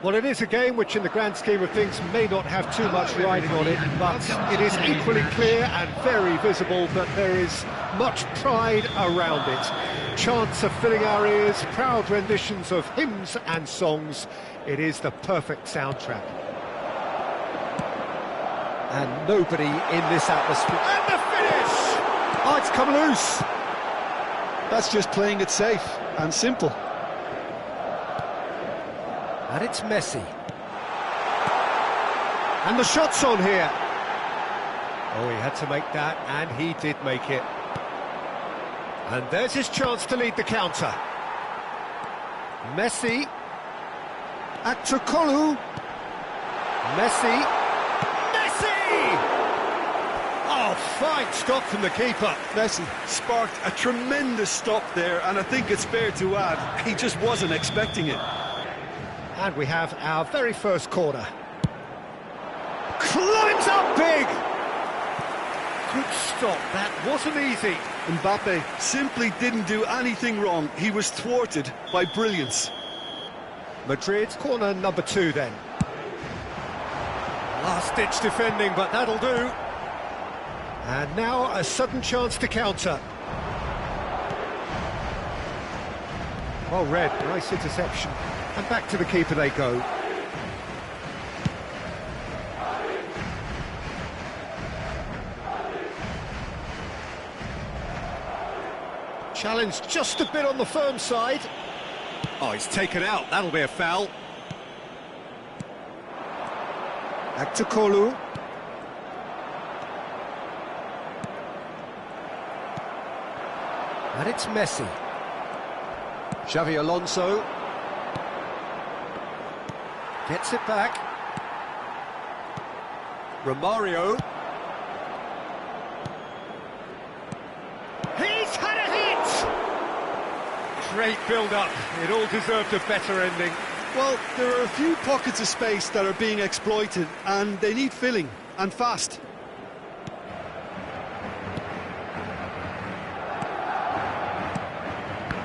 Well, it is a game which in the grand scheme of things may not have too much riding on it, but it is equally clear and very visible that there is much pride around it. Chants are filling our ears, proud renditions of hymns and songs. It is the perfect soundtrack. And nobody in this atmosphere. And the finish! Oh, it's come loose! That's just playing it safe and simple. And it's Messi. And the shot's on here. Oh, he had to make that, and he did make it. And there's his chance to lead the counter. Messi. Aktokolu. Messi. Messi! Oh, fine stop from the keeper. Messi sparked a tremendous stop there, and I think it's fair to add, he just wasn't expecting it. And we have our very first corner. Climbs up big! Good stop, that wasn't easy. Mbappe simply didn't do anything wrong. He was thwarted by brilliance. Madrid, corner number 2 then. Last-ditch defending, but that'll do. And now a sudden chance to counter. Well read, nice interception. And back to the keeper they go. Challenge just a bit on the firm side. Oh, he's taken out, that'll be a foul. Aktokolu. And it's Messi. Xavi Alonso. Gets it back. Romario. He's had a hit! Great build-up. It all deserved a better ending. Well, there are a few pockets of space that are being exploited, and they need filling, and fast.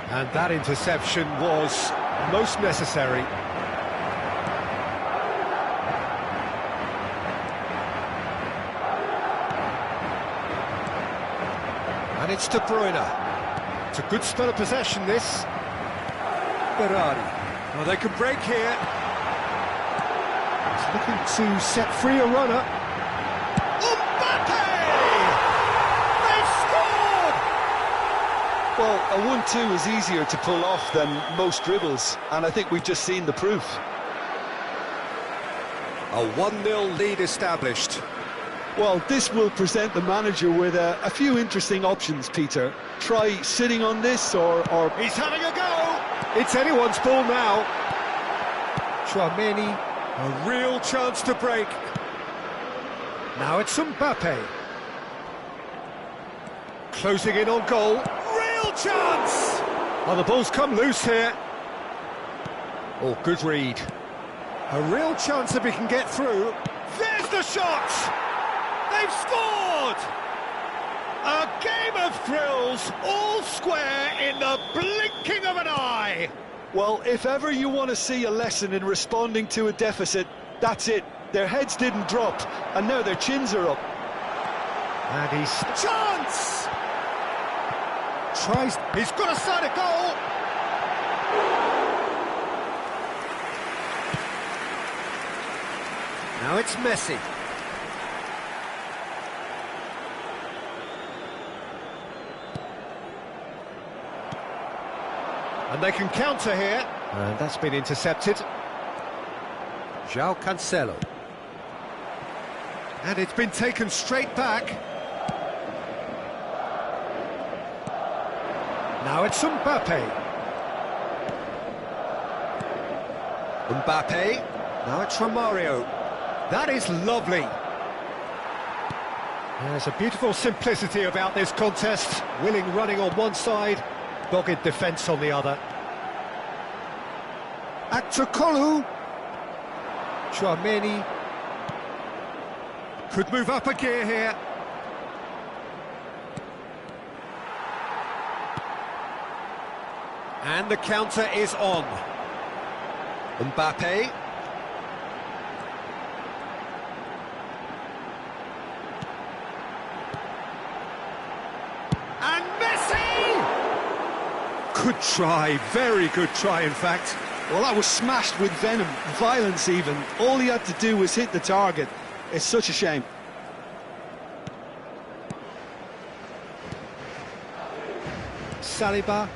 And that interception was most necessary. And it's De Bruyne. It's a good spell of possession, this. Berardi. Well, they can break here. He's looking to set free a runner. Mbappe! They've scored! Well, a 1-2 is easier to pull off than most dribbles, and I think we've just seen the proof. A 1-0 lead established. Well, this will present the manager with a few interesting options, Peter. Try sitting on this or... He's having a go! It's anyone's ball now. Tchouaméni, a real chance to break. Now it's Mbappe. Closing in on goal. Real chance! Oh, the ball's come loose here. Oh, good read. A real chance if he can get through. There's the shot! They've scored! A game of thrills, all square in the blinking of an eye. Well, if ever you want to see a lesson in responding to a deficit, that's it. Their heads didn't drop, and now their chins are up. And he's... Chance! Tries... He's got a side of goal! Now it's Messi. And they can counter here. And that's been intercepted. João Cancelo. And it's been taken straight back. Now it's Mbappe. Mbappe. Now it's Romario. That is lovely. There's a beautiful simplicity about this contest. Willing running on one side, dogged defence on the other. Aktokolu. Tchouaméni. Could move up a gear here. And the counter is on. Mbappe. And Messi! Good try, very good try in fact. Well, that was smashed with venom, violence even. All he had to do was hit the target. It's such a shame. Saliba.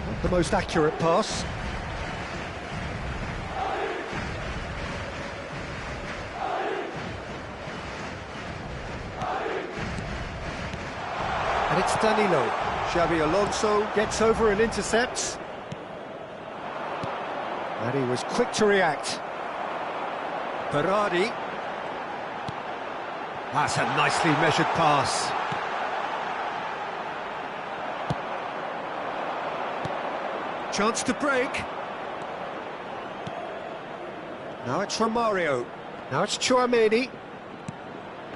Not the most accurate pass. And it's Danilo. Xabi Alonso gets over and intercepts. And he was quick to react. Berardi. That's a nicely measured pass. Chance to break. Now it's Romario. Now it's Tchouaméni.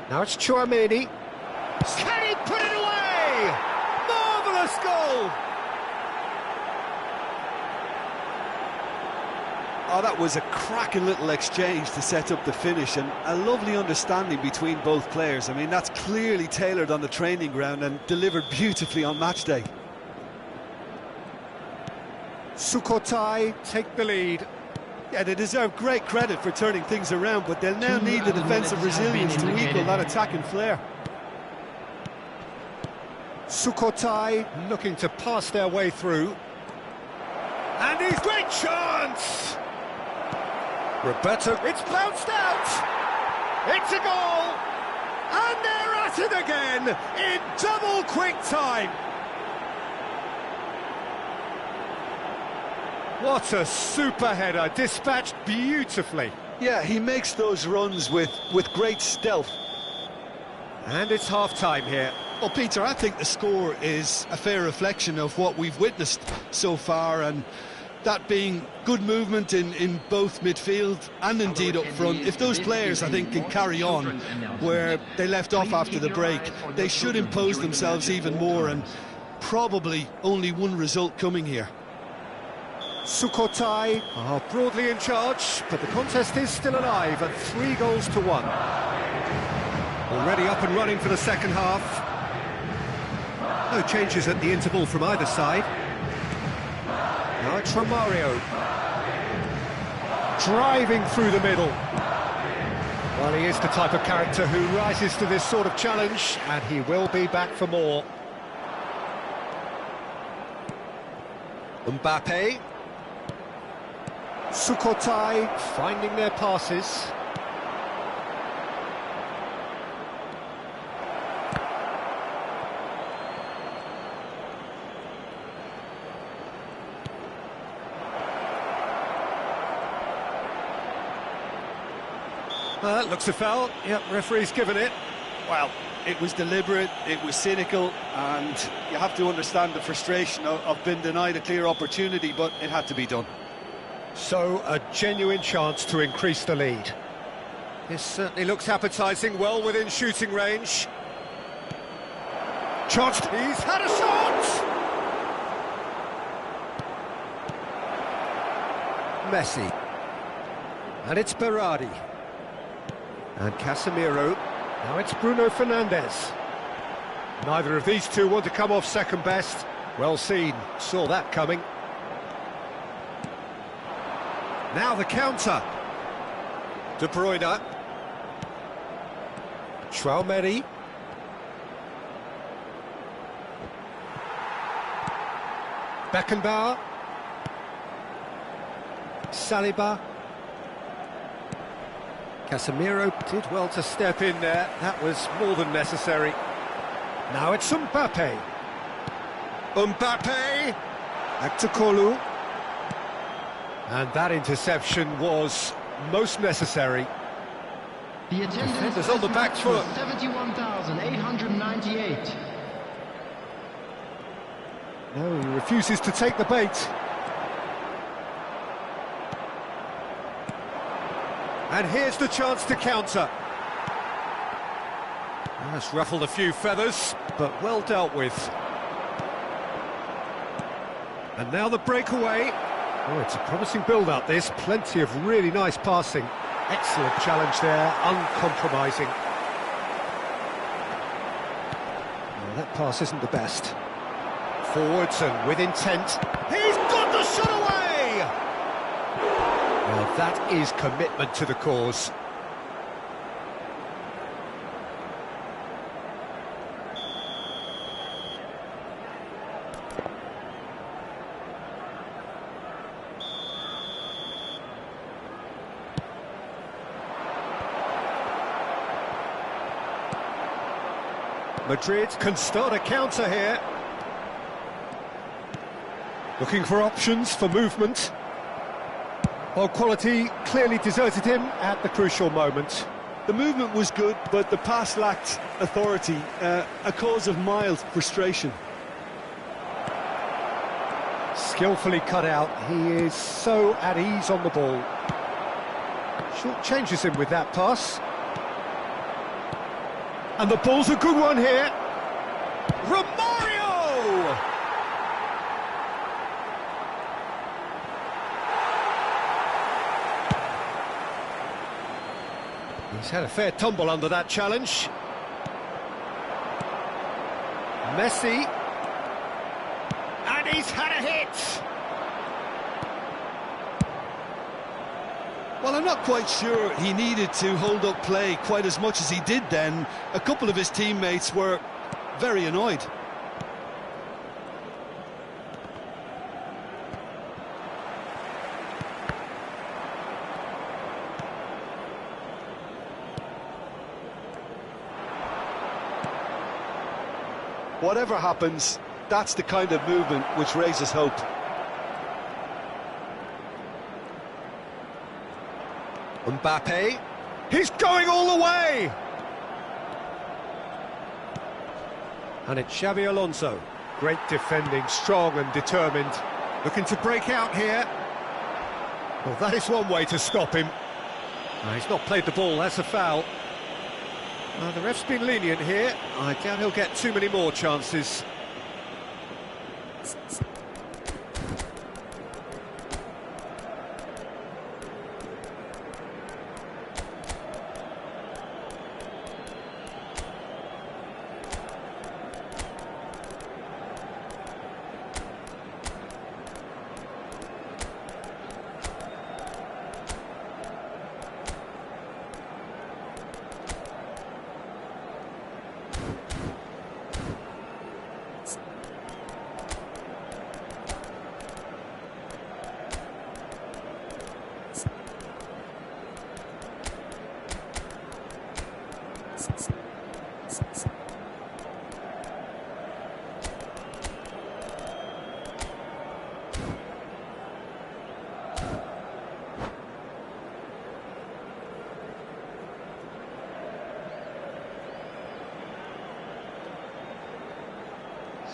Now it's Tchouaméni. Can he put it away? Marvellous goal! Oh, that was a cracking little exchange to set up the finish, and a lovely understanding between both players. I mean, that's clearly tailored on the training ground and delivered beautifully on match day. Sukhothai take the lead. Yeah, they deserve great credit for turning things around, but they'll now need the defensive resilience to equal that attacking flair. Sukhothai looking to pass their way through. And he's great chance! Roberto, it's bounced out! It's a goal! And they're at it again in double quick time! What a super header, dispatched beautifully. Yeah, he makes those runs with great stealth. And it's half-time here. Well, Peter, I think the score is a fair reflection of what we've witnessed so far, and that being good movement in both midfield and indeed up front. If those players, I think, can carry on where they left off after the break, they should impose themselves even more, and probably only one result coming here. Sukhothai are broadly in charge, but the contest is still alive at 3-1. Already up and running for the second half. No changes at the interval from either side. Now it's Romario. Driving through the middle. Well, he is the type of character who rises to this sort of challenge, and he will be back for more. Mbappe. Sukhothai finding their passes. Looks a foul. Yep, referee's given it. Well, it was deliberate, it was cynical, and you have to understand the frustration of being denied a clear opportunity, but it had to be done. So, a genuine chance to increase the lead. This certainly looks appetising, well within shooting range. Chance, he's had a shot! Messi. And it's Berardi. And Casemiro. Now it's Bruno Fernandes. Neither of these two want to come off second best. Well seen, saw that coming. Now the counter. De Bruyne. Tchouaméni. Beckenbauer. Saliba. Casemiro did well to step in there. That was more than necessary. Now it's Mbappe. Mbappe. Back to Kolu. And that interception was most necessary. The Defenders on the back foot. 71,898. No, he refuses to take the bait. And here's the chance to counter. That's ruffled a few feathers, but well dealt with. And now the breakaway. Oh, it's a promising build-up, this. Plenty of really nice passing. Excellent challenge there, uncompromising. Well, that pass isn't the best. Forwards and with intent. He's got the shot away! Well, that is commitment to the cause. Madrid can start a counter here. Looking for options for movement. Well, quality clearly deserted him at the crucial moment. The movement was good, but the pass lacked authority, a cause of mild frustration. Skillfully cut out, he is so at ease on the ball. Short changes him with that pass. And the ball's a good one here. Romario! He's had a fair tumble under that challenge. Messi. And he's had a hit! Well, I'm not quite sure he needed to hold up play quite as much as he did then. A couple of his teammates were very annoyed. Whatever happens, that's the kind of movement which raises hope. Mbappe, he's going all the way! And it's Xabi Alonso. Great defending, strong and determined. Looking to break out here. Well, that is one way to stop him. He's not played the ball, that's a foul. The ref's been lenient here. I doubt he'll get too many more chances.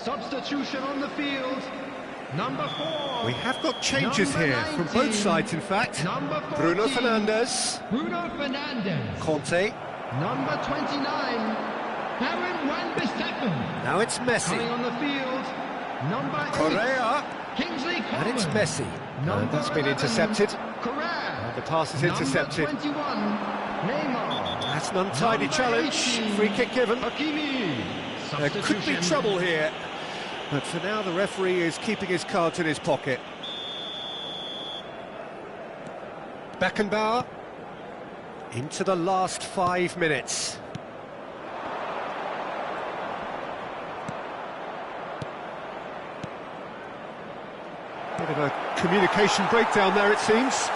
Substitution on the field. Number 4. We have got changes Number here from 19. both sides, in fact. Number 14. Bruno Fernandes. Bruno Fernandes. Conte. Number 29. Aaron Wan-Bissaka. Now it's Coming Messi. on the field. Number 8. Correa. Kingsley Coman. And it's Messi. Number And that's been 11. intercepted. Correa. And the pass is intercepted. Number 21. Neymar. That's an untidy Number challenge. 18. Free kick given. Hakimi. There could be Substitution. trouble here. But for now, the referee is keeping his cards in his pocket. Beckenbauer. Into the last 5 minutes. Bit of a communication breakdown there, it seems.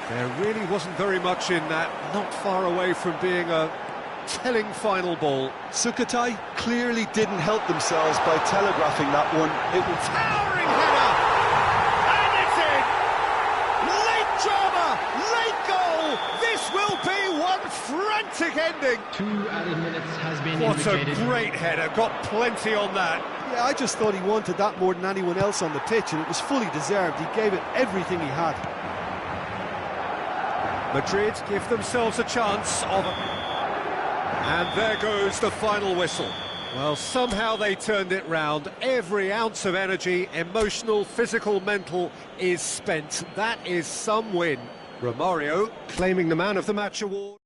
There really wasn't very much in that, not far away from being a telling final ball. Sukhothai clearly didn't help themselves by telegraphing that one. It was Towering header! And it's in! Late drama! Late goal! This will be one frantic ending! 2 added minutes has been What indicated. a great header, got plenty on that. Yeah, I just thought he wanted that more than anyone else on the pitch, and it was fully deserved. He gave it everything he had. Madrid give themselves a chance of... And there goes the final whistle. Well, somehow they turned it round. Every ounce of energy, emotional, physical, mental, is spent. That is some win. Romario claiming the Man of the Match award.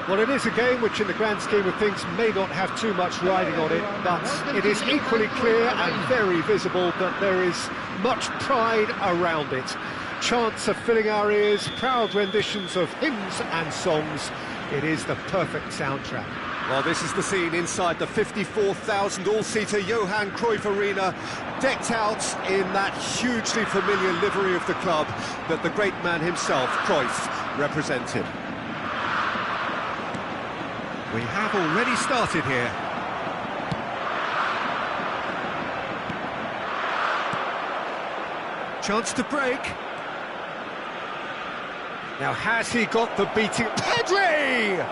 Well, it is a game which in the grand scheme of things may not have too much riding on it, but it is equally clear and very visible that there is much pride around it. Chants are filling our ears, proud renditions of hymns and songs. It is the perfect soundtrack. Well, this is the scene inside the 54,000 all-seater Johan Cruyff Arena, decked out in that hugely familiar livery of the club that the great man himself, Cruyff, represented. We have already started here. Chance to break. Now has he got the beating? Pedri!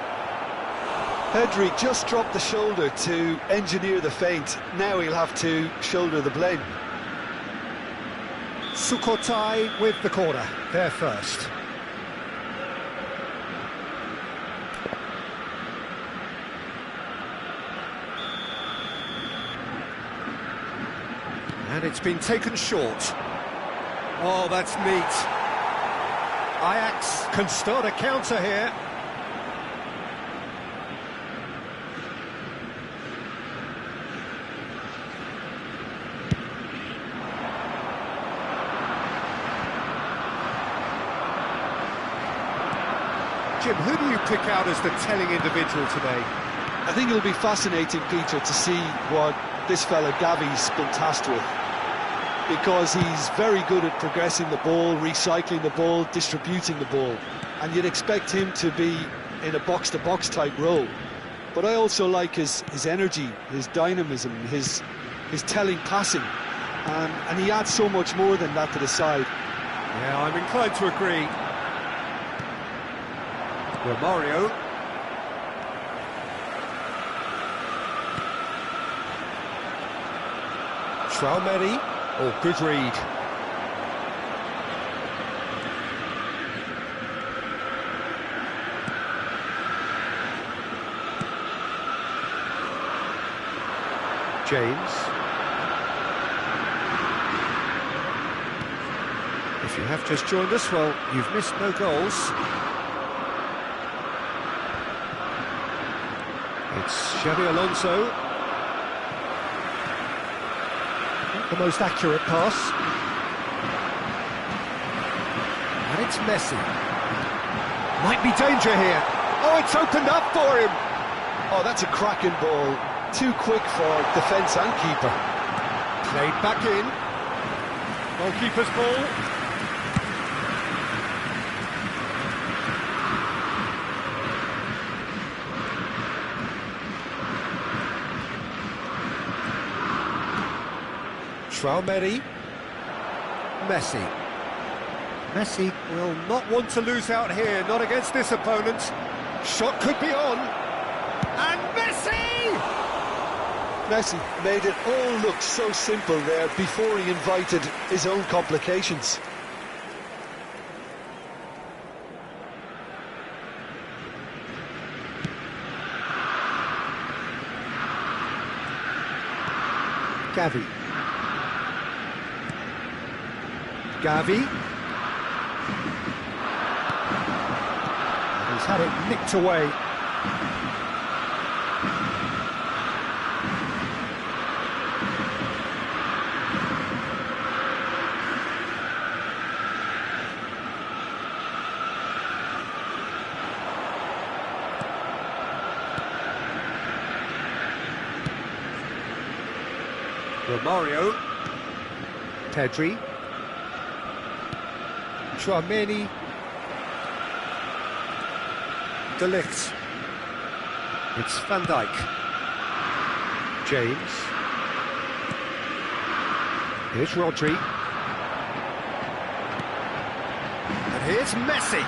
Pedri just dropped the shoulder to engineer the feint. Now he'll have to shoulder the blame. Sukhothai with the corner, there first. And it's been taken short. Oh, that's neat. Ajax can start a counter here. Jim, who do you pick out as the telling individual today? I think it'll be fascinating, Peter, to see what this fella Gavi's been tasked with, because he's very good at progressing the ball, recycling the ball, distributing the ball, and you'd expect him to be in a box-to-box type role. But I also like his energy, his dynamism, his telling passing. And he adds so much more than that to the side. Yeah, I'm inclined to agree. Romario. Traumeri. Oh, good read. James. If you have just joined us, well, you've missed no goals. It's Xabi Alonso. Not the most accurate pass. And it's Messi. Might be danger here. Oh, it's opened up for him. Oh, that's a cracking ball. Too quick for defence and keeper. Played back in. Goalkeeper's ball. Traumeri. Messi. Messi will not want to lose out here, not against this opponent. Shot could be on. And Messi! Messi made it all look so simple there before he invited his own complications. Gavi. Gavi. He's had it nicked away. Romario. Pedri. Tchouaméni. De Ligt. It's Van Dijk. James. Here's Rodri. And here's Messi.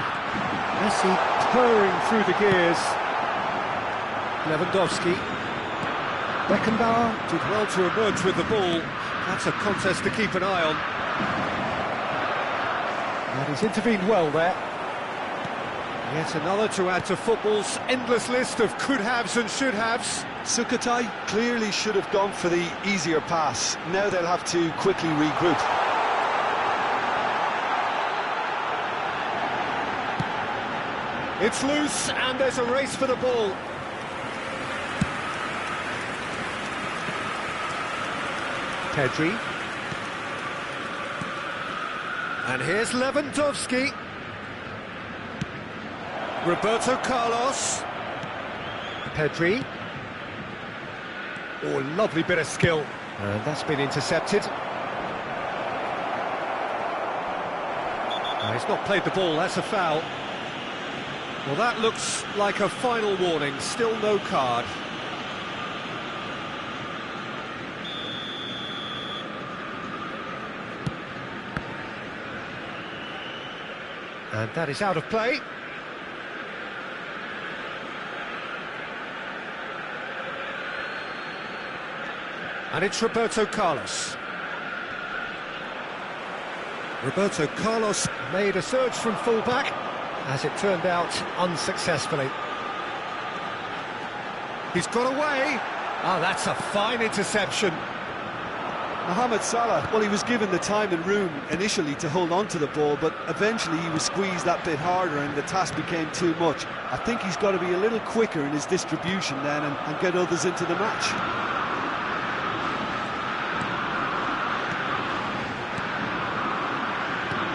Messi purring through the gears. Lewandowski. Beckenbauer did well to emerge with the ball. That's a contest to keep an eye on. And he's intervened well there. Yet another to add to football's endless list of could-haves and should-haves. Sukhothai clearly should have gone for the easier pass. Now they'll have to quickly regroup. It's loose and there's a race for the ball. Pedri. And here's Lewandowski. Roberto Carlos. Pedri. Oh, lovely bit of skill. And that's been intercepted. He's not played the ball, that's a foul. Well, that looks like a final warning, still no card. And that is out of play. And it's Roberto Carlos. Roberto Carlos made a surge from full-back, as it turned out, unsuccessfully. He's got away. Oh, that's a fine interception. Mohamed Salah, well, he was given the time and room initially to hold on to the ball, but eventually he was squeezed that bit harder and the task became too much. I think he's got to be a little quicker in his distribution then and get others into the match.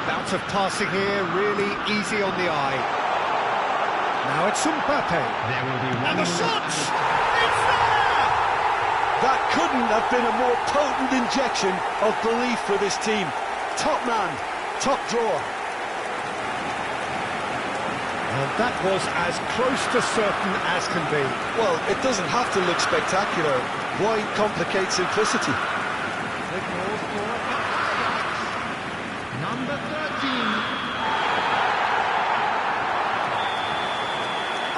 Bout of passing here, really easy on the eye. Now it's Mbappe. There will be one And the shot! It's there! That couldn't have been a more potent injection of belief for this team. Top man, top drawer. And that was as close to certain as can be. Well, it doesn't have to look spectacular. Why complicate simplicity? Signals for number 13.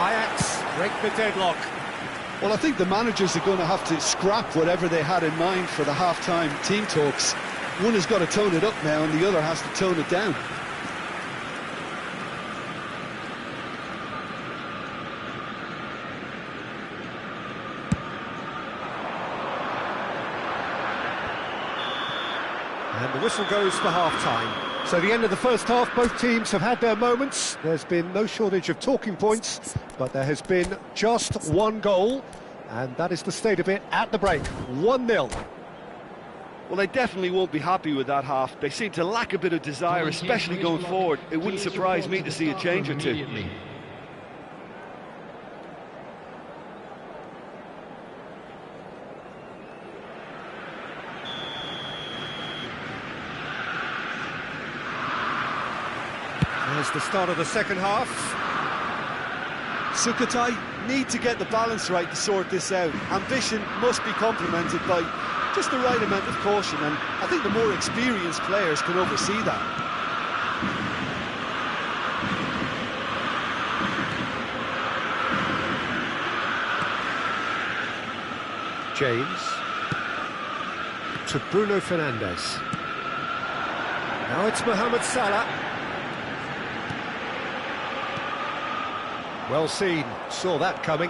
Ajax break the deadlock. Well, I think the managers are going to have to scrap whatever they had in mind for the half-time team talks. One has got to tone it up now and the other has to tone it down. And the whistle goes for half-time. So the end of the first half, both teams have had their moments. There's been no shortage of talking points, but there has been just one goal, and that is the state of it at the break, 1-0. Well, they definitely won't be happy with that half. They seem to lack a bit of desire, especially going forward. It wouldn't surprise me to see a change or two. There's the start of the second half. Sukhothai need to get the balance right to sort this out. Ambition must be complemented by just the right amount of caution, and I think the more experienced players can oversee that. James to Bruno Fernandes. Now it's Mohamed Salah. Well seen, saw that coming.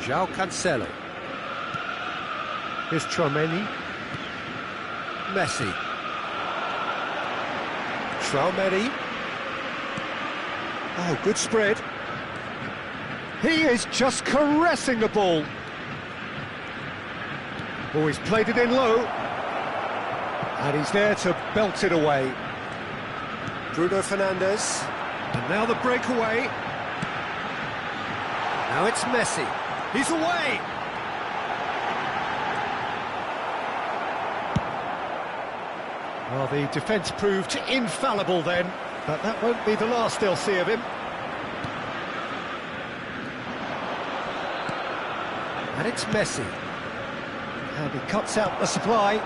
João Cancelo. Here's Tchouaméni. Messi. Tchouaméni. Oh, good spread. He is just caressing the ball. Oh, he's played it in low. And he's there to belt it away. Bruno Fernandes. And now the breakaway. Now it's Messi. He's away. Well, the defence proved infallible then, but that won't be the last they'll see of him. And it's Messi. And he cuts out the supply.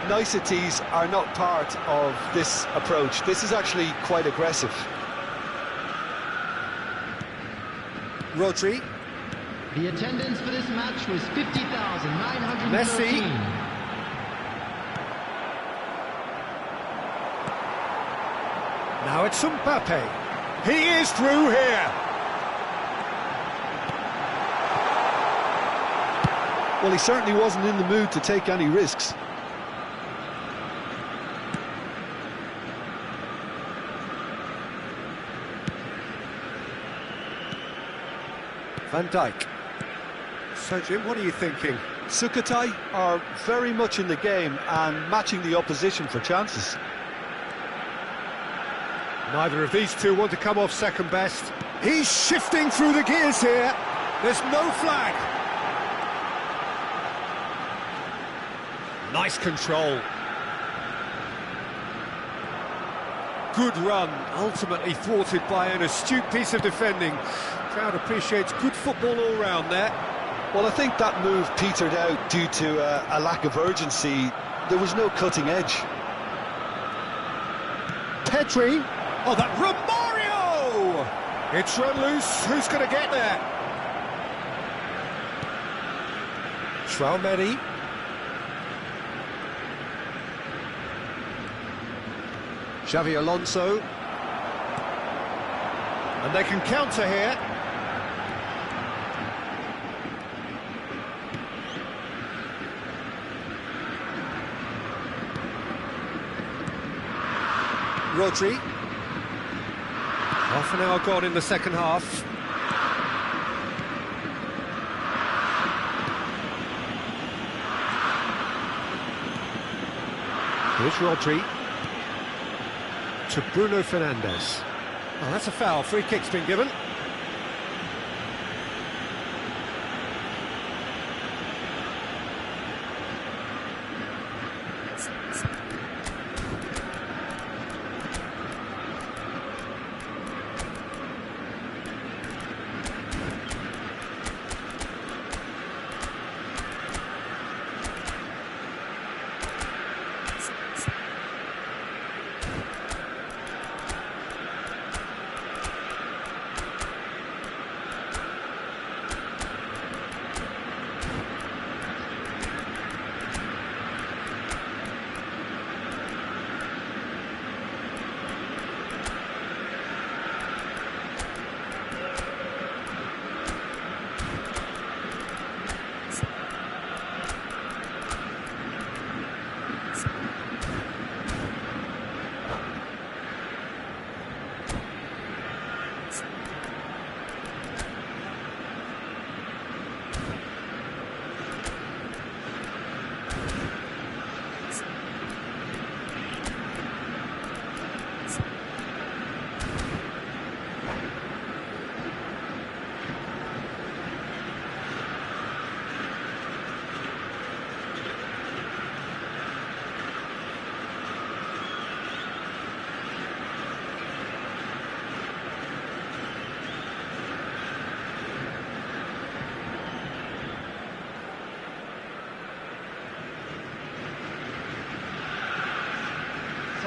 Niceties are not part of this approach. This is actually quite aggressive. Rodri. The attendance for this match was 50,913. Messi. Now it's Mbappe. He is through here. Well, he certainly wasn't in the mood to take any risks. Van Dijk. So, Jim, what are you thinking? Sukhothai are very much in the game and matching the opposition for chances. Neither of these two want to come off second best. He's shifting through the gears here. There's no flag. Nice control. Good run, ultimately thwarted by an astute piece of defending. Crowd appreciates good football all round there. Well, I think that move petered out due to a lack of urgency. There was no cutting edge. Pedri. Oh, that Romario! It's run loose. Who's going to get there? Tchouaméni. Xavi Alonso. And they can counter here. Rodri. Half an hour gone in the second half. Here's Rodri. To Bruno Fernandes. Oh, that's a foul. Free kick's been given.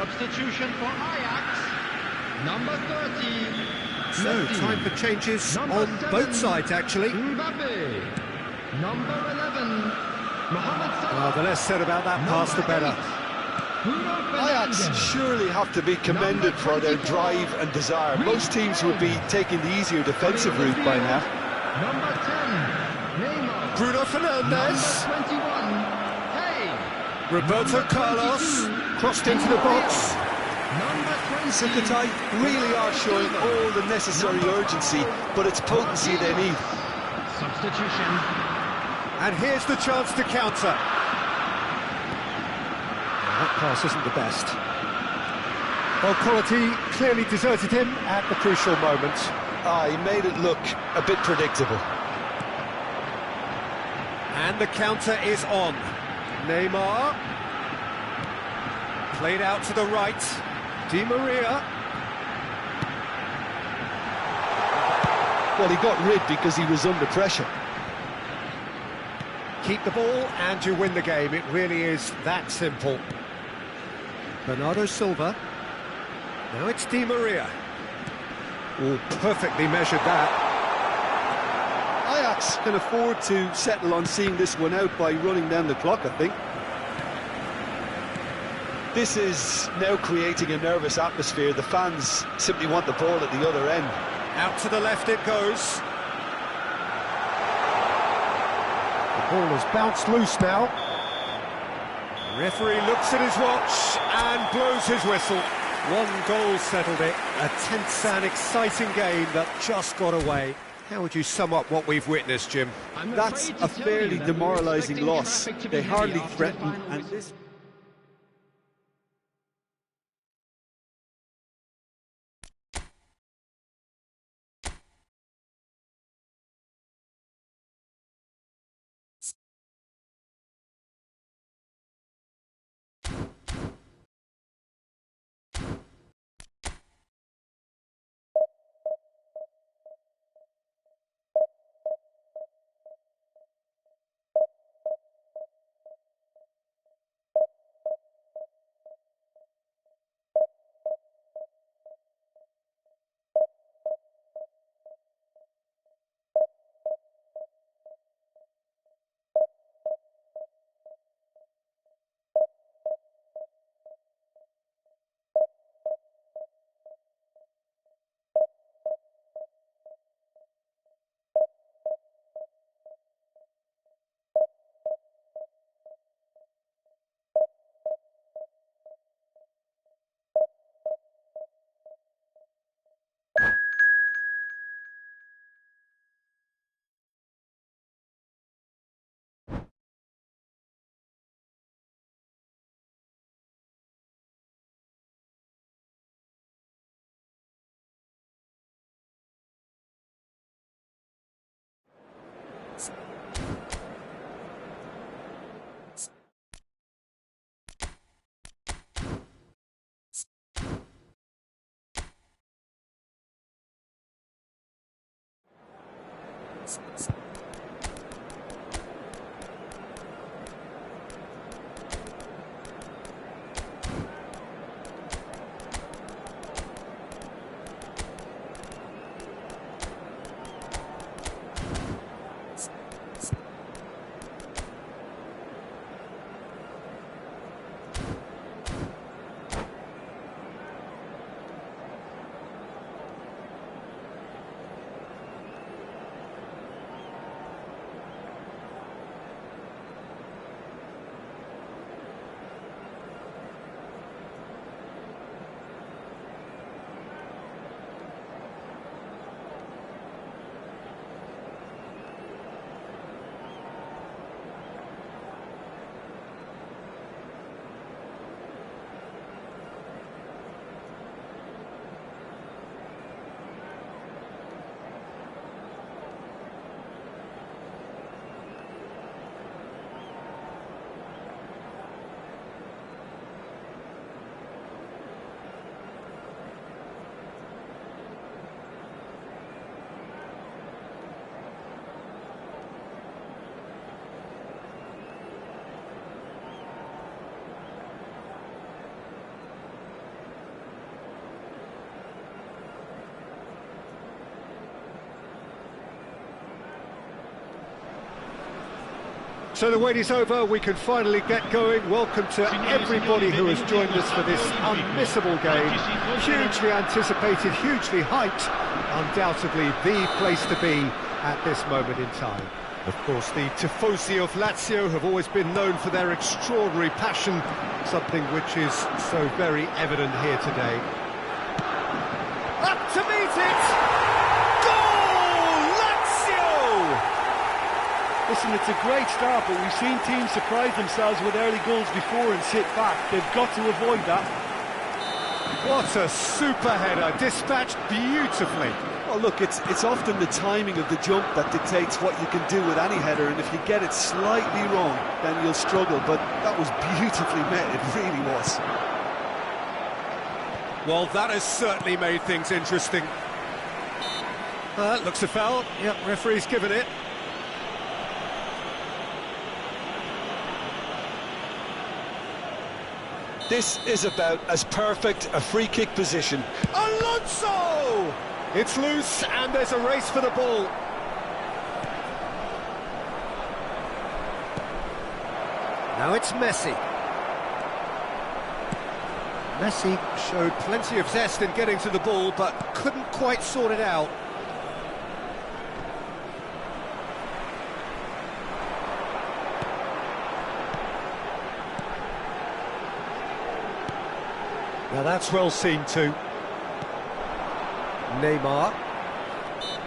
Substitution for Ajax. Number 30. So, Messi. time for changes Number on 7, both sides, actually. Mbappe. Number 11. Mohamed Salah. Well, the less said about that pass, the better. Bruno Ajax Fernandes. surely have to be commended for their drive and desire. Most teams would be taking the easier defensive route by now. Number 10. Neymar. Bruno Fernandes. Number 21. Hey. Roberto Carlos crossed into the box. Number 20. Sukhothai really are showing all the necessary urgency, but it's potency they need. Substitution. And here's the chance to counter. That pass isn't the best. Well, quality clearly deserted him at the crucial moment. He made it look a bit predictable. And the counter is on. Neymar. Played out to the right. Di Maria. Well, he got rid because he was under pressure. Keep the ball and you win the game. It really is that simple. Bernardo Silva. Now it's Di Maria. Oh, perfectly measured that. Ajax can afford to settle on seeing this one out by running down the clock, I think. This is now creating a nervous atmosphere. The fans simply want the ball at the other end. Out to the left it goes. The ball has bounced loose now. The referee looks at his watch and blows his whistle. One goal settled it. A tense and exciting game that just got away. How would you sum up what we've witnessed, Jim? That's a fairly demoralising loss. They hardly threatened, and this... So the wait is over, we can finally get going. Welcome to everybody who has joined us for this unmissable game. Hugely anticipated, hugely hyped, undoubtedly the place to be at this moment in time. Of course, the tifosi of Lazio have always been known for their extraordinary passion, something which is so very evident here today. Up to meet it! Goal! Lazio! Listen, it's a great start, but we've seen teams surprise themselves with early goals before and sit back. They've got to avoid that. What a super header, dispatched beautifully. Well, look, it's often the timing of the jump that dictates what you can do with any header, and if you get it slightly wrong, then you'll struggle, but that was beautifully met, it really was. Well, that has certainly made things interesting. Looks a foul. Yep, referee's given it. This is about as perfect a free kick position. Alonso! It's loose and there's a race for the ball. Now it's Messi. Messi showed plenty of zest in getting to the ball, but couldn't quite sort it out. Now that's well seen too. Neymar.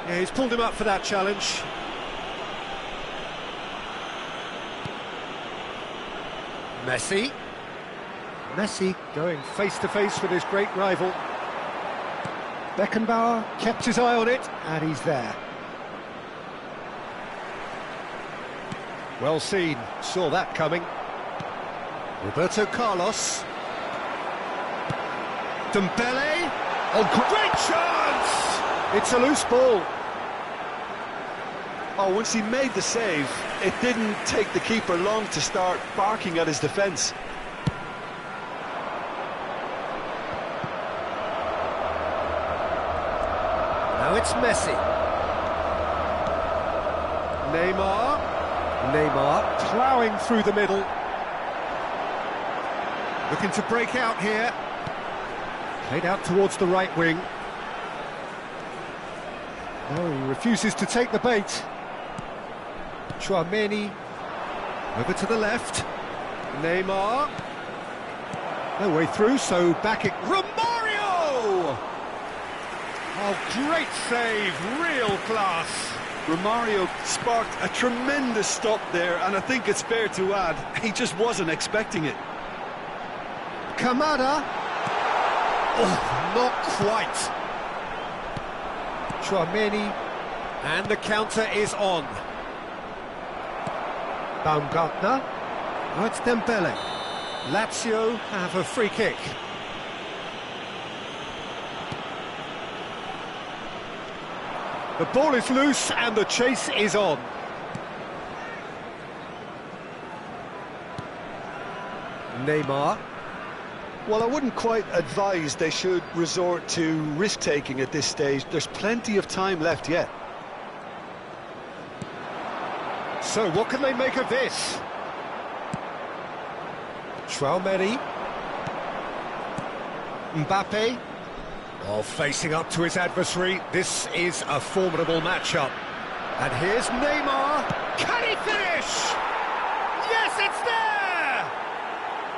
Yeah, he's pulled him up for that challenge. Messi. Messi going face-to-face with his great rival. Beckenbauer kept his eye on it, and he's there. Well seen, saw that coming. Roberto Carlos. Dembele. Oh, great chance! It's a loose ball. Oh, once he made the save, it didn't take the keeper long to start barking at his defence. Now it's Messi. Neymar. Neymar ploughing through the middle. Looking to break out here. Played out towards the right wing. Oh, he refuses to take the bait. Tchouaméni. Over to the left. Neymar. No way through, so back it... Romario! Oh, great save, real class. Romario sparked a tremendous stop there, and I think it's fair to add, he just wasn't expecting it. Kamada. Oh, not quite. Tchouaméni, and the counter is on. Baumgartner. Now it's Dembele. Lazio have a free kick. The ball is loose and the chase is on. Neymar. Well, I wouldn't quite advise they should resort to risk-taking at this stage. There's plenty of time left yet. So, what can they make of this? Tchouaméni. Mbappe. Oh, facing up to his adversary. This is a formidable matchup. And here's Neymar. Can he finish? Yes, it's there!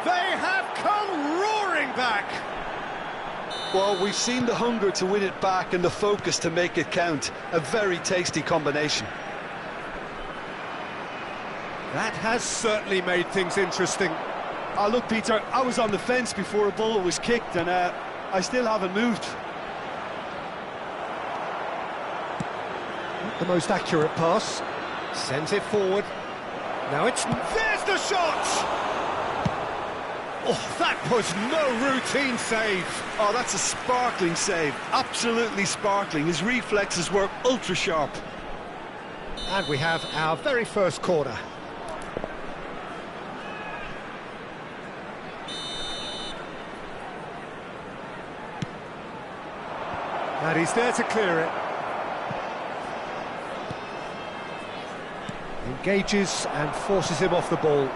They have come roaring back. Well, we've seen the hunger to win it back and the focus to make it count. A very tasty combination. That has certainly made things interesting. Look, Peter, I was on the fence before a ball was kicked, and I still haven't moved. Not the most accurate pass. Sends it forward. Now it's... There's the shot! Oh, that was no routine save. Oh, that's a sparkling save. Absolutely sparkling. His reflexes were ultra-sharp. And we have our very first corner. And he's there to clear it. Engages and forces him off the ball.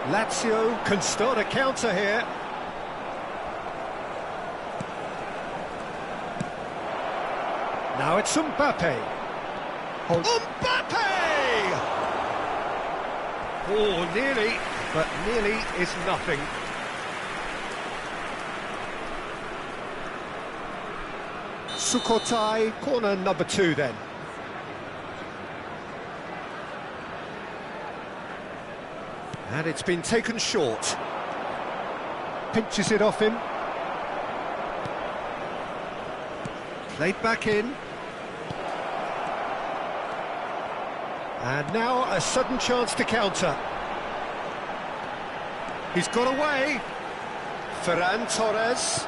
Lazio can start a counter here. Now it's Mbappe. Mbappe! Oh, nearly, but nearly is nothing. Sukhothai, corner number 2 then. And it's been taken short. Pinches it off him. Played back in. And now a sudden chance to counter. He's got away. Ferran Torres.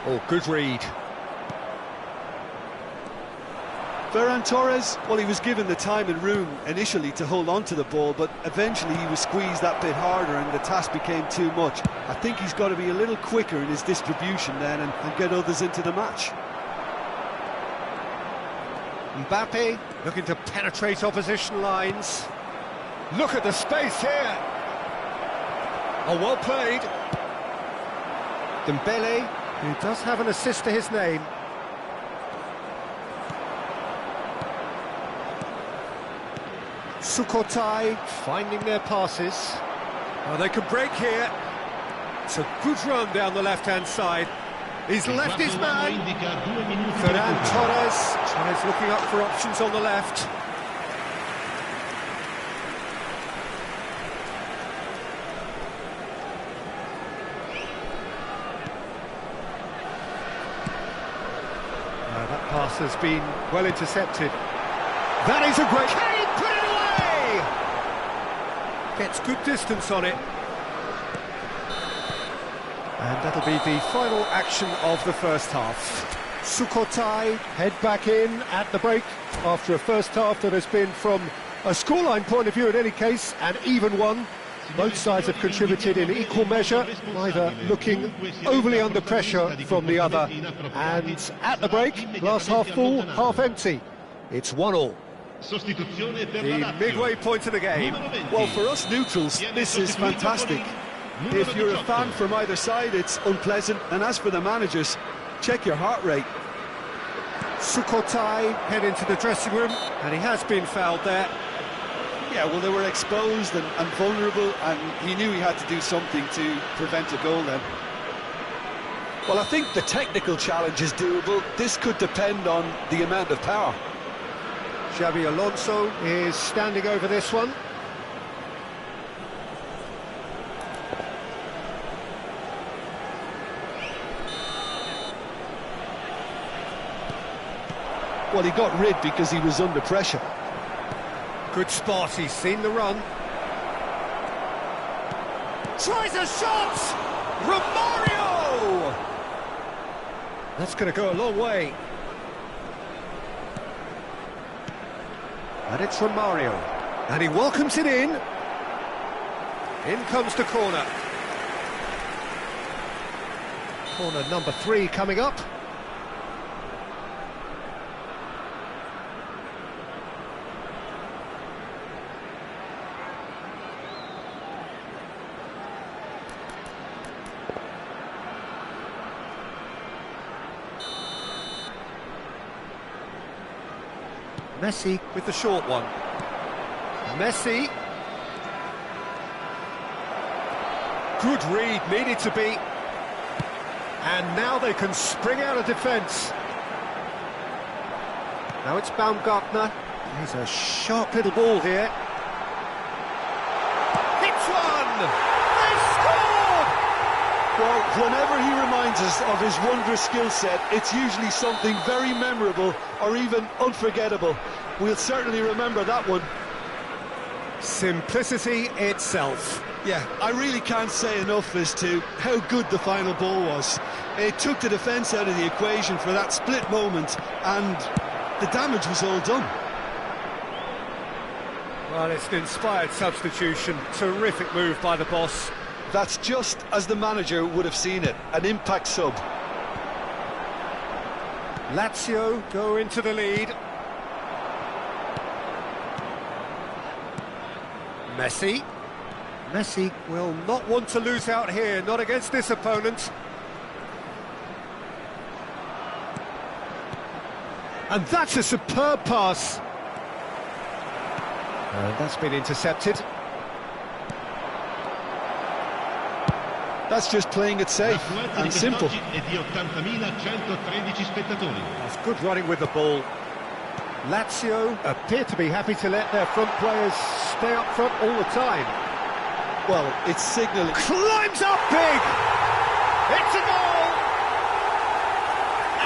Oh, good read. Ferran Torres, well, he was given the time and room initially to hold on to the ball, but eventually he was squeezed that bit harder and the task became too much. I think he's got to be a little quicker in his distribution then and get others into the match. Mbappe looking to penetrate opposition lines. Look at the space here. Oh, well played. Dembele, who does have an assist to his name. Sukhothai finding their passes. Oh, they can break here. It's a good run down the left-hand side. He's left his man. Ferran Torres tries looking up for options on the left. That pass has been well intercepted. That is a great... Kane put it away! Gets good distance on it. And that'll be the final action of the first half. Sukhothai head back in at the break after a first half that has been, from a scoreline point of view in any case, an even one. Both sides have contributed in equal measure, neither looking overly under pressure from the other. And at the break, glass half full, half empty. It's 1-1. The midway point of the game. Well, for us neutrals, this is fantastic. If you're a fan from either side, it's unpleasant. And as for the managers, check your heart rate. Sukhothai head into the dressing room, and he has been fouled there. Yeah, well, they were exposed and vulnerable, and he knew he had to do something to prevent a goal then. Well, I think the technical challenge is doable. This could depend on the amount of power. Xabi Alonso is standing over this one. Well, he got rid because he was under pressure. Good spot, he's seen the run. Tries a shot! Romario! That's going to go a long way. And it's Romario. And he welcomes it in. In comes the corner. Corner number 3 coming up. Messi with the short one. Messi. Good read, needed to be. And now they can spring out of defence. Now it's Baumgartner. He's a sharp little ball here. Hits one! They scored! Well, whenever he reminds us of his wondrous skill set, it's usually something very memorable or even unforgettable. We'll certainly remember that one. Simplicity itself. Yeah, I really can't say enough as to how good the final ball was. It took the defence out of the equation for that split moment, and the damage was all done. Well, it's an inspired substitution. Terrific move by the boss. That's just as the manager would have seen it, an impact sub. Lazio go into the lead. Messi. Messi will not want to lose out here, not against this opponent. And that's a superb pass. And that's been intercepted. That's just playing it safe and simple. That's good running with the ball. Lazio appear to be happy to let their front players stay up front all the time. Well, it's signalling. Climbs up big! It's a goal!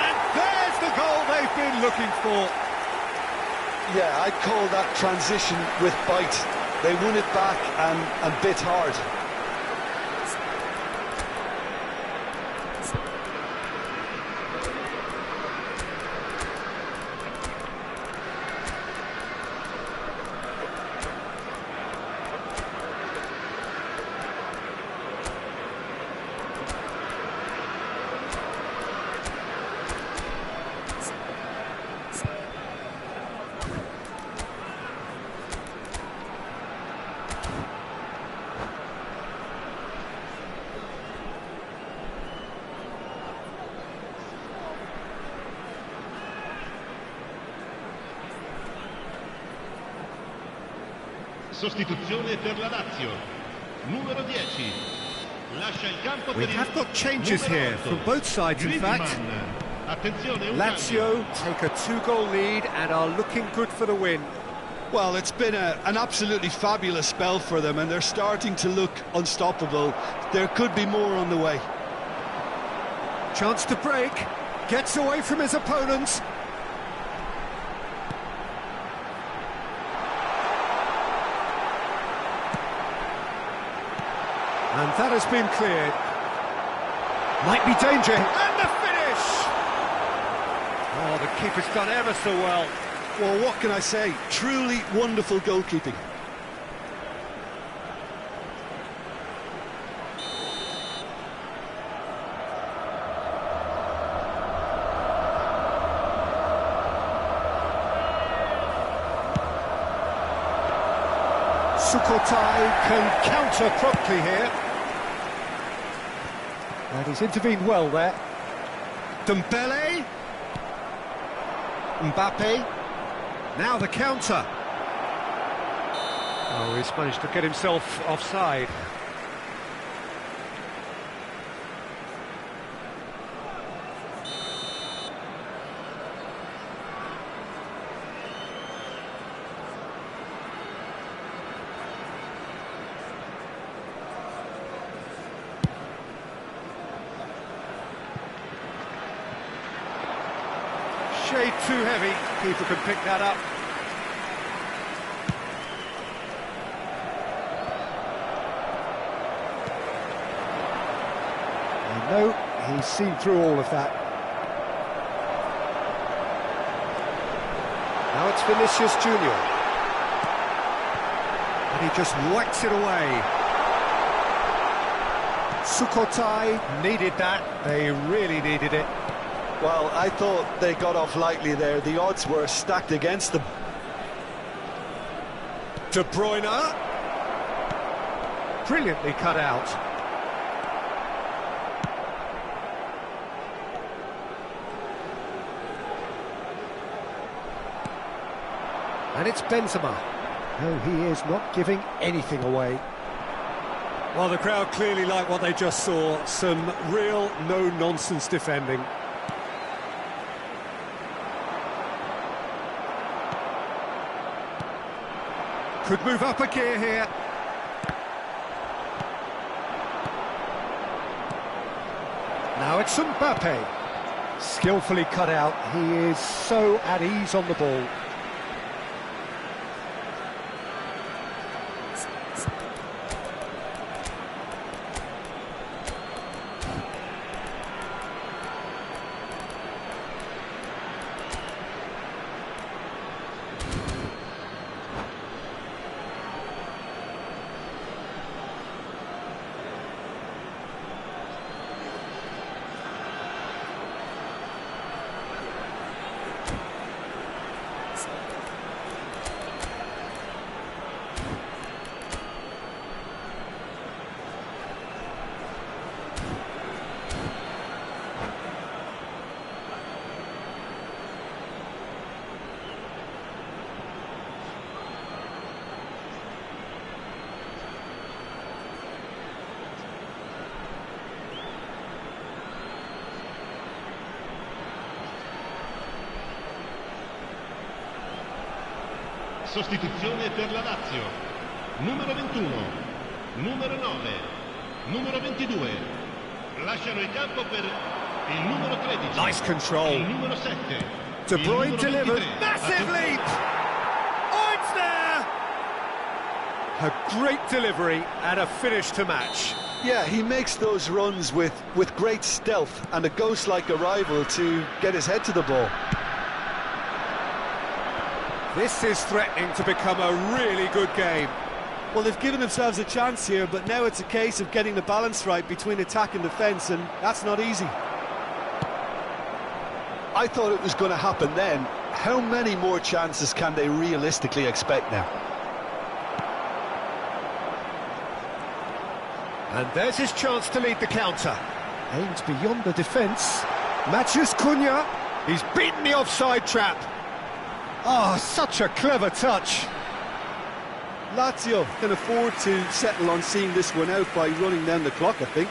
And there's the goal they've been looking for. Yeah, I'd call that transition with bite. They won it back and bit hard. Sostituzione per la Lazio. Numero 10. Lascia il campo We have got changes here from both sides, in fact. Lazio take a 2-goal lead and are looking good for the win. Well, it's been an absolutely fabulous spell for them, and they're starting to look unstoppable. There could be more on the way. Chance to break. Gets away from his opponents. And that has been cleared. Might be danger. And the finish! Oh, the keeper's done ever so well. Well, what can I say? Truly wonderful goalkeeping. Sukhothai can counter promptly here. And he's intervened well there. Dembele. Mbappe. Now the counter. Oh, he's managed to get himself offside. Shade too heavy. Keeper can pick that up. No, he's seen through all of that. Now it's Vinicius Junior. And he just whacks it away. Sukhothai needed that. They really needed it. Well, I thought they got off lightly there. The odds were stacked against them. De Bruyne. Brilliantly cut out. And it's Benzema. No, he is not giving anything away. Well, the crowd clearly like what they just saw. Some real no-nonsense defending. Could move up a gear here. Now it's Mbappe. Skillfully cut out. He is so at ease on the ball. Sostituzione per la Lazio. Numero 21, numero 9, numero 22. Lasciano il campo per il numero 13. Nice control. Il numero 7. De il Bruyne numero delivered. 23. Massive leap! Oh, it's there! A great delivery and a finish to match. Yeah, he makes those runs with great stealth and a ghost-like arrival to get his head to the ball. This is threatening to become a really good game. Well, they've given themselves a chance here, but now it's a case of getting the balance right between attack and defence, and that's not easy. I thought it was going to happen then. How many more chances can they realistically expect now? And there's his chance to lead the counter. Aims beyond the defence. Matheus Cunha. He's beaten the offside trap. Oh, such a clever touch. Lazio can afford to settle on seeing this one out by running down the clock, I think.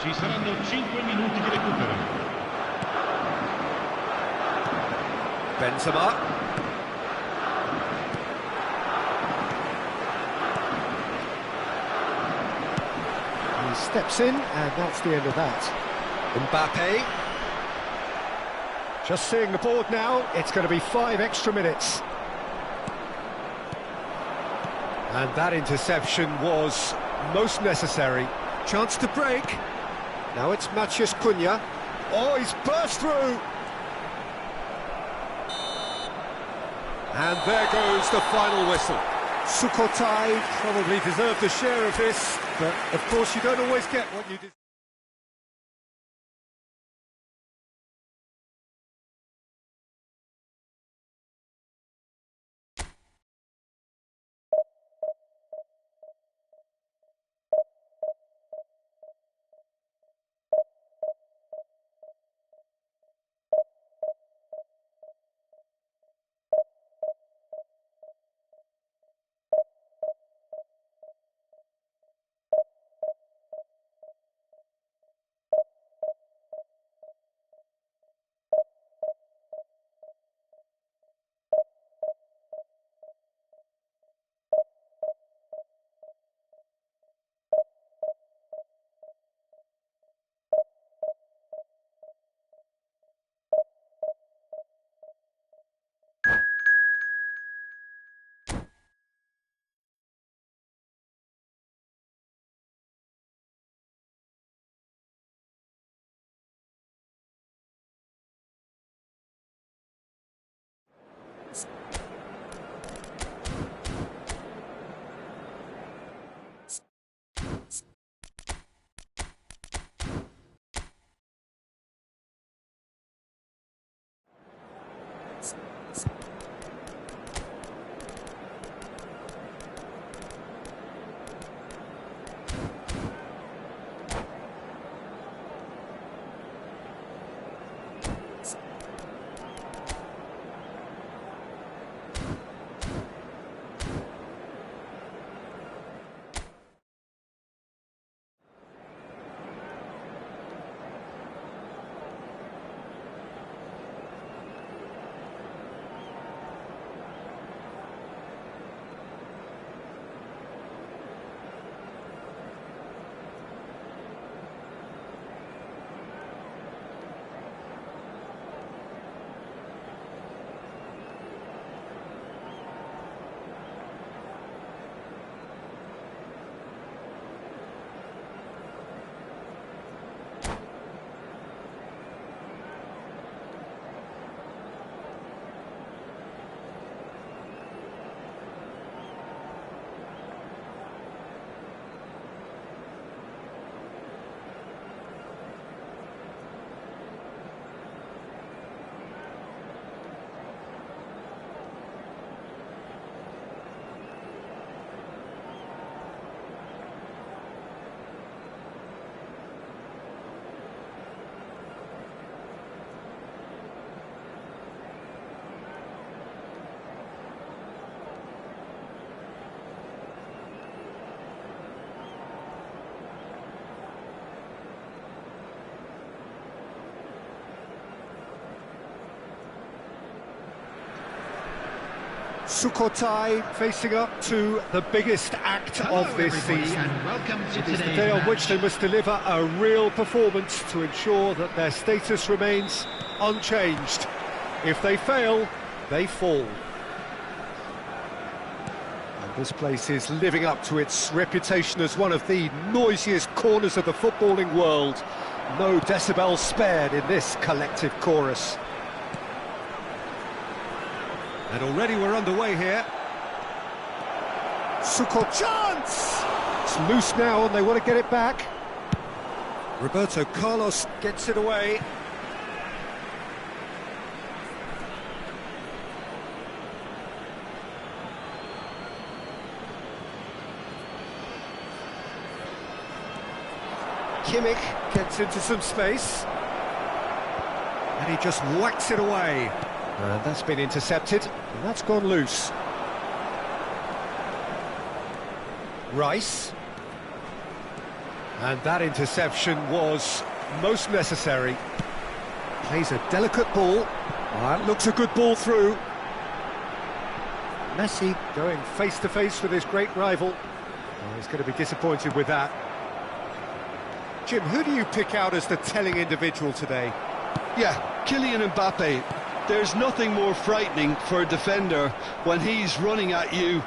Ci saranno 5 minuti di recupero. Benzema. He steps in, and that's the end of that. Mbappe. Just seeing the board now, it's going to be 5 extra minutes. And that interception was most necessary. Chance to break. Now it's Matheus Cunha. Oh, he's burst through. And there goes the final whistle. Sukhothai probably deserved a share of this, but of course you don't always get what you deserve. Sukhothai facing up to the biggest act of this season. And welcome to It is the today's day on match. which they must deliver a real performance to ensure that their status remains unchanged. If they fail, they fall. And this place is living up to its reputation as one of the noisiest corners of the footballing world. No decibels spared in this collective chorus. And already we're underway here. Sukhothai chance! It's loose now and they want to get it back. Roberto Carlos gets it away. Kimmich gets into some space. And he just whacks it away. And that's been intercepted, and that's gone loose. Rice. And that interception was most necessary. Plays a delicate ball. That looks a good ball through. Messi going face-to-face with his great rival. Oh, he's going to be disappointed with that. Jim, who do you pick out as the telling individual today? Yeah, Kylian Mbappe. There's nothing more frightening for a defender when he's running at you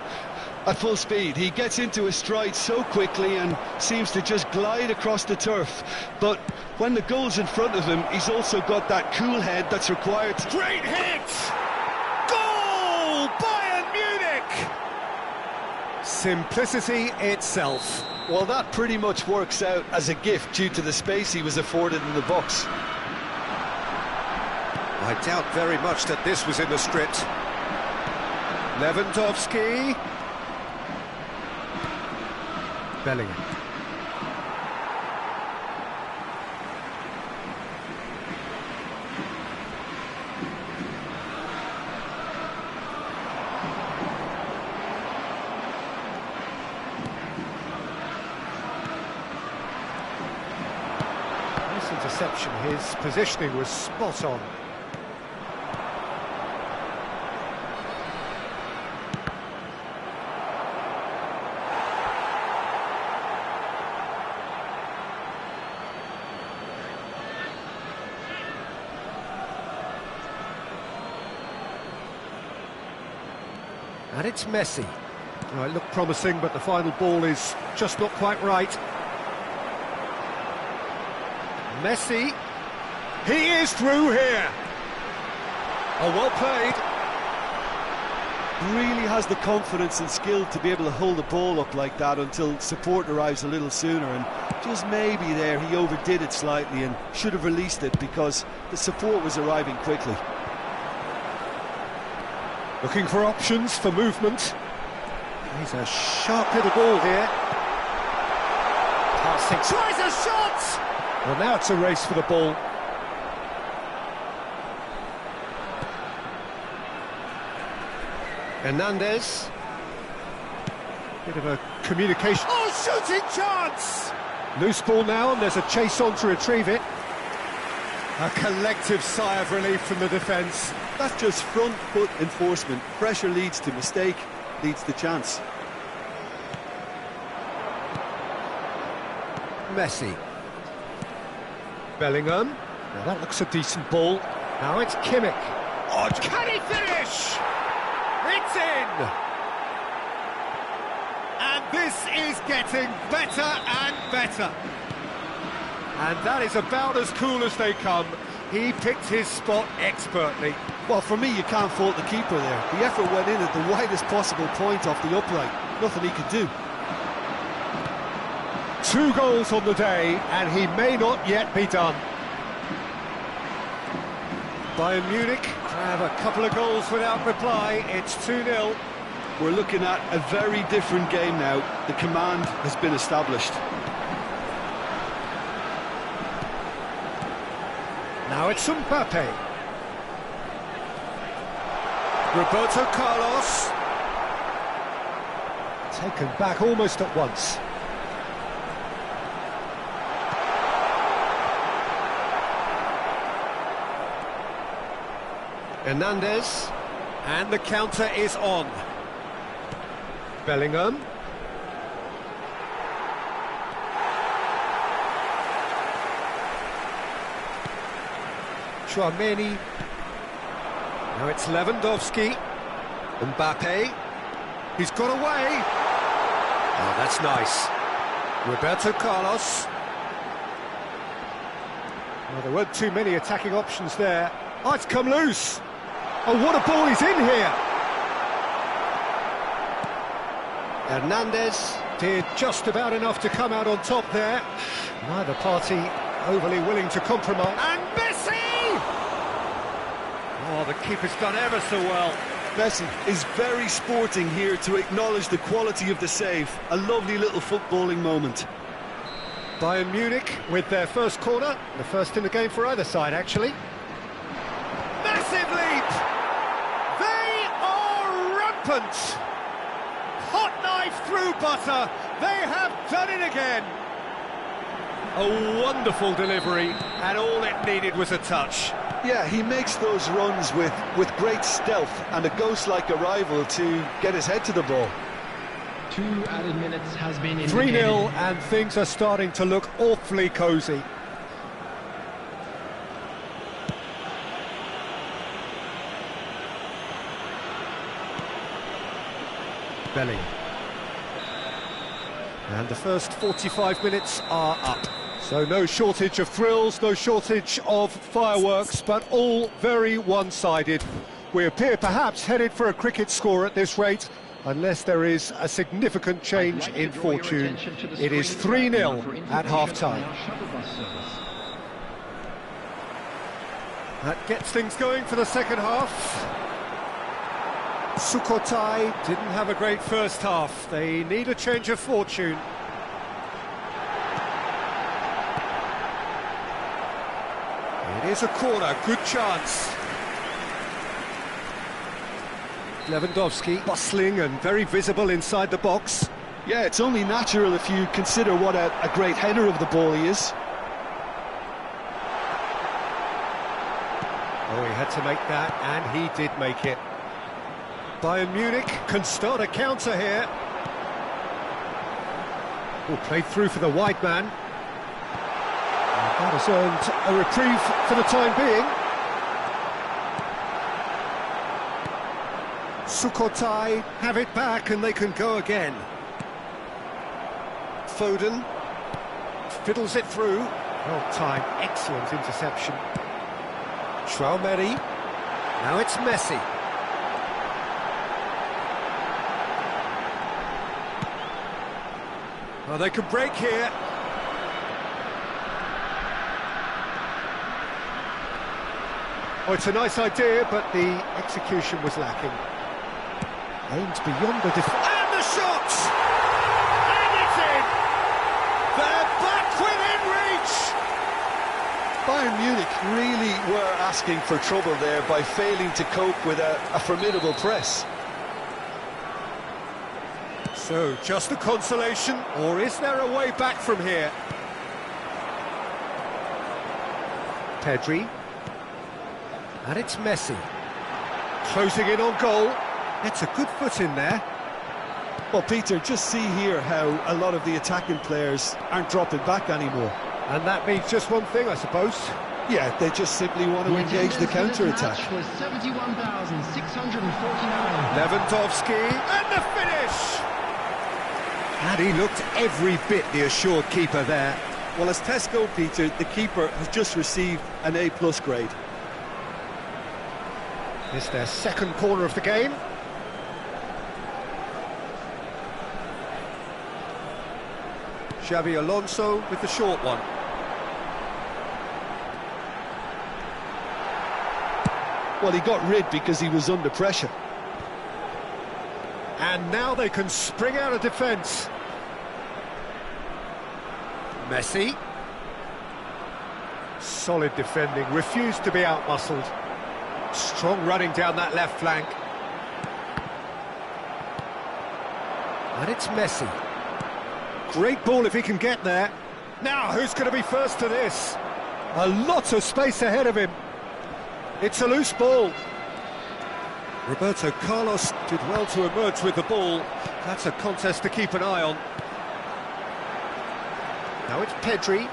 at full speed. He gets into his stride so quickly and seems to just glide across the turf. But when the goal's in front of him, he's also got that cool head that's required. Great hit! Goal! Bayern Munich! Simplicity itself. Well, that pretty much works out as a gift due to the space he was afforded in the box. I doubt very much that this was in the script. Lewandowski. Bellingham. Nice interception. His positioning was spot on. And it's Messi. Oh, it looked promising, but the final ball is just not quite right. Messi. He is through here. Oh, well played. Really has the confidence and skill to be able to hold the ball up like that until support arrives a little sooner, and just maybe there he overdid it slightly and should have released it because the support was arriving quickly. Looking for options for movement. He's a sharp little ball here. Passing. Tries a shot! Well, now it's a race for the ball. Hernandez. Bit of a communication. Oh, shooting chance! Loose ball now, and there's a chase on to retrieve it. A collective sigh of relief from the defence. That's just front foot enforcement. Pressure leads to mistake, leads to chance. Messi. Bellingham. Now that looks a decent ball. Now it's Kimmich. Oh, can he finish? It's in! And this is getting better and better. And that is about as cool as they come. He picked his spot expertly. Well, for me, you can't fault the keeper there. The effort went in at the widest possible point off the upright. Nothing he could do. 2 goals on the day, and he may not yet be done. Bayern Munich have a couple of goals without reply. It's 2-0. We're looking at a very different game now. The command has been established. Now it's Mbappe. Roberto Carlos. Taken back almost at once. Hernandez. And the counter is on. Bellingham. Tchouaméni. Now it's Lewandowski. Mbappe. He's got away. Oh, that's nice. Roberto Carlos. Well, there weren't too many attacking options there. Oh, it's come loose. Oh, what a ball he's in here. Hernandez did just about enough to come out on top there. Neither party overly willing to compromise. And Messi! Oh, the keeper's done ever so well. Messi is very sporting here to acknowledge the quality of the save. A lovely little footballing moment. Bayern Munich with their first corner, the first in the game for either side, actually. Massive lead! They are rampant! Hot knife through butter, they have done it again! A wonderful delivery, and all it needed was a touch. Yeah, he makes those runs with great stealth and a ghost-like arrival to get his head to the ball. 2 added minutes has been indicated. 3-0 and things are starting to look awfully cosy. Bellingham. And the first 45 minutes are up. So no shortage of thrills, no shortage of fireworks, but all very one-sided. We appear perhaps headed for a cricket score at this rate, unless there is a significant change in fortune. It is 3-0 at half-time. That gets things going for the second half. Sukhothai didn't have a great first half. They need a change of fortune. It is a corner, good chance. Lewandowski bustling and very visible inside the box. Yeah, it's only natural if you consider what a great header of the ball he is. Oh, he had to make that, and he did make it. Bayern Munich can start a counter here. Oh, played through for the wide man. That has earned a reprieve for the time being. Sukhothai have it back and they can go again. Foden fiddles it through. Well timed, excellent interception. Tchouaméni. Now it's Messi. Well, they could break here. Oh, it's a nice idea, but the execution was lacking. Aimed beyond the defence. And the shot! And it's in! They're back within reach! Bayern Munich really were asking for trouble there by failing to cope with a formidable press. So, just a consolation, or is there a way back from here? Pedri. And it's Messi. Closing in on goal. It's a good foot in there. Well, Peter, just see here how a lot of the attacking players aren't dropping back anymore. And that means just one thing, I suppose. Yeah, they just simply want to engage the counter-attack. Was 71,649. Lewandowski, and the finish! And he looked every bit the assured keeper there. Well, as tests go, Peter, the keeper has just received an A+ grade. It's their second corner of the game. Xabi Alonso with the short one. Well, he got rid because he was under pressure. And now they can spring out of defence. Messi. Solid defending, refused to be out-muscled. Strong running down that left flank. And it's Messi. Great ball if he can get there. Now, who's going to be first to this? A lot of space ahead of him. It's a loose ball. Roberto Carlos did well to emerge with the ball. That's a contest to keep an eye on. Now it's Pedri.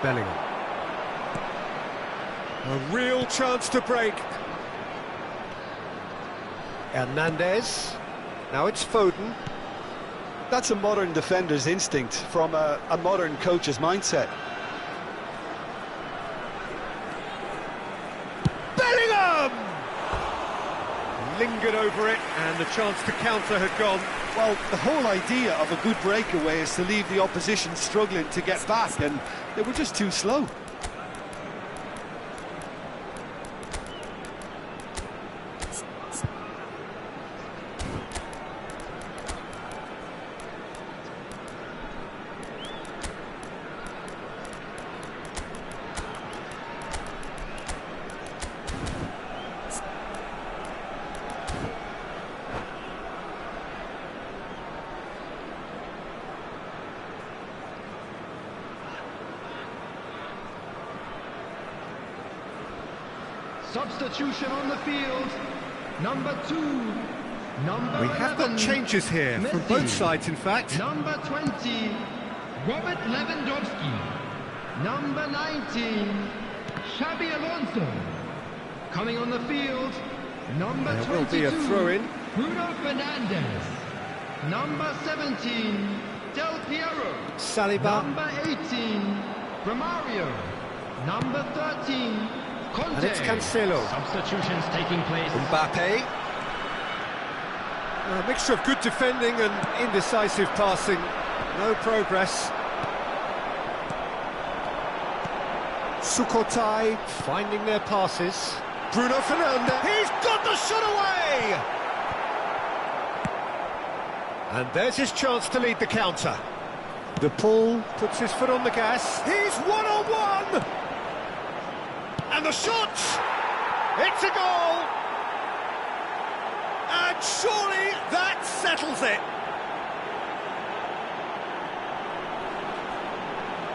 Bellingham. A real chance to break. Hernandez. Now it's Foden. That's a modern defender's instinct from a modern coach's mindset. Bellingham! Lingered over it, and the chance to counter had gone. Well, the whole idea of a good breakaway is to leave the opposition struggling to get back, and they were just too slow. Substitution on the field. Number 2. Number We have 11, got changes here from Messi. both sides, in fact. Number 20, Robert Lewandowski. Number 19, Xabi Alonso. Coming on the field, number There 22, will be a throw-in. Bruno Fernandes. Number 17, Del Piero. Saliba. Number 18, Romario. Number 13, Conte. And it's Cancelo. Substitutions taking place. Mbappe. A mixture of good defending and indecisive passing. No progress. Sukhothai finding their passes. Bruno Fernandes. He's got the shot away! And there's his chance to lead the counter. De Paul puts his foot on the gas. He's one-on-one! And the shot! It's a goal! And surely that settles it!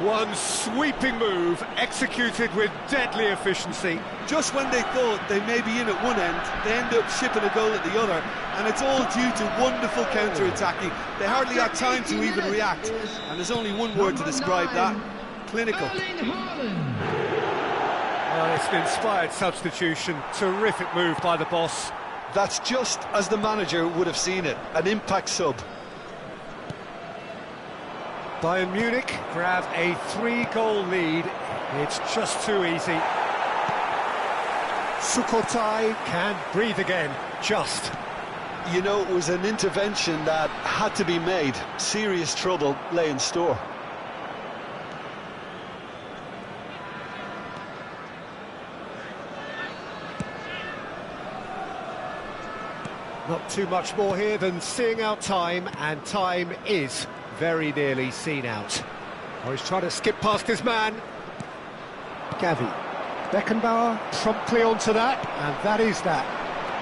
One sweeping move, executed with deadly efficiency. Just when they thought they may be in at one end, they end up shipping a goal at the other, and it's all due to wonderful counter-attacking. They hardly had time to even react, and there's only one word to describe that: clinical. Erling Haaland. Well, it's an inspired substitution. Terrific move by the boss. That's just as the manager would have seen it, an impact sub. Bayern Munich grab a 3-goal lead. It's just too easy. Sukhothai can breathe again, just. You know, it was an intervention that had to be made. Serious trouble lay in store. Not too much more here than seeing out time, and time is very nearly seen out. Oh, he's trying to skip past his man. Gavi. Beckenbauer promptly onto that, and that is that.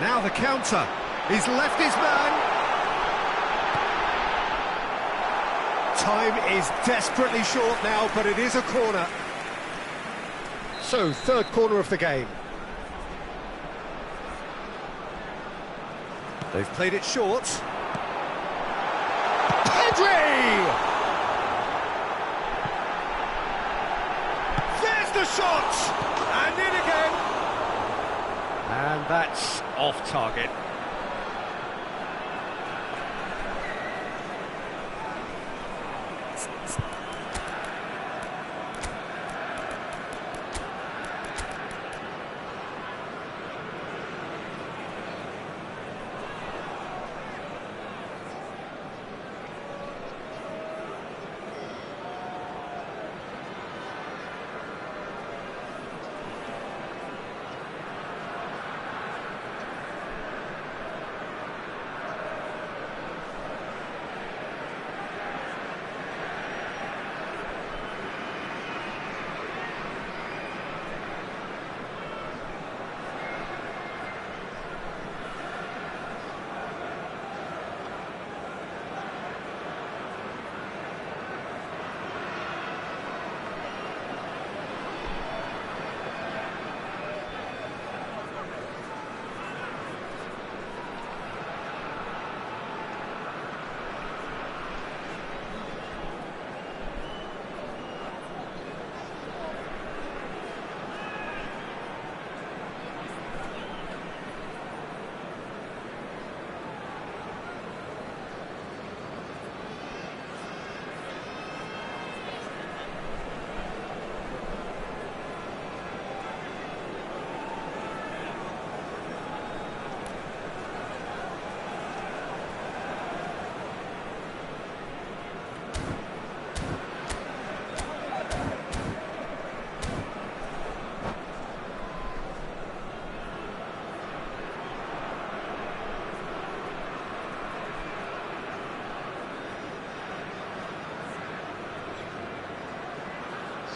Now the counter. He's left his man. Time is desperately short now, but it is a corner. So, third corner of the game. They've played it short. Pedri! There's the shot! And in again! And that's off target.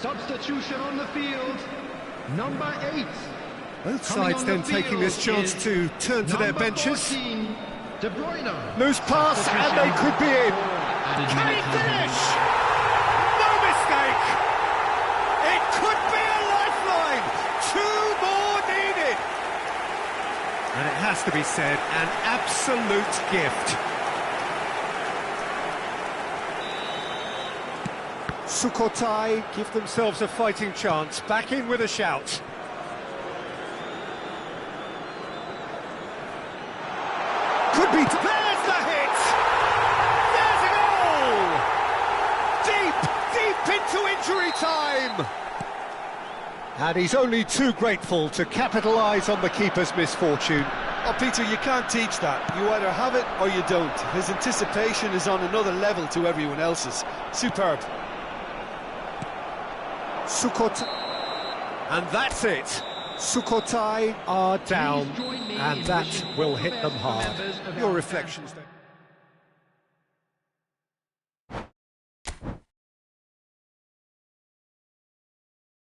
Substitution on the field. Number 8. Both sides then taking this chance to turn to their benches. 14, De Bruyne. Loose pass, and they could be in. Can he finish? No mistake! It could be a lifeline! 2 more needed! And it has to be said, an absolute gift. Sukhothai give themselves a fighting chance, back in with a shout. Could be... There's the hit! There's a goal! Deep into injury time! And he's only too grateful to capitalise on the keeper's misfortune. Oh, Peter, you can't teach that. You either have it or you don't. His anticipation is on another level to everyone else's. Superb. Sukhothai, and that's it. Sukhothai are down, and that will hit them hard. Your reflections then?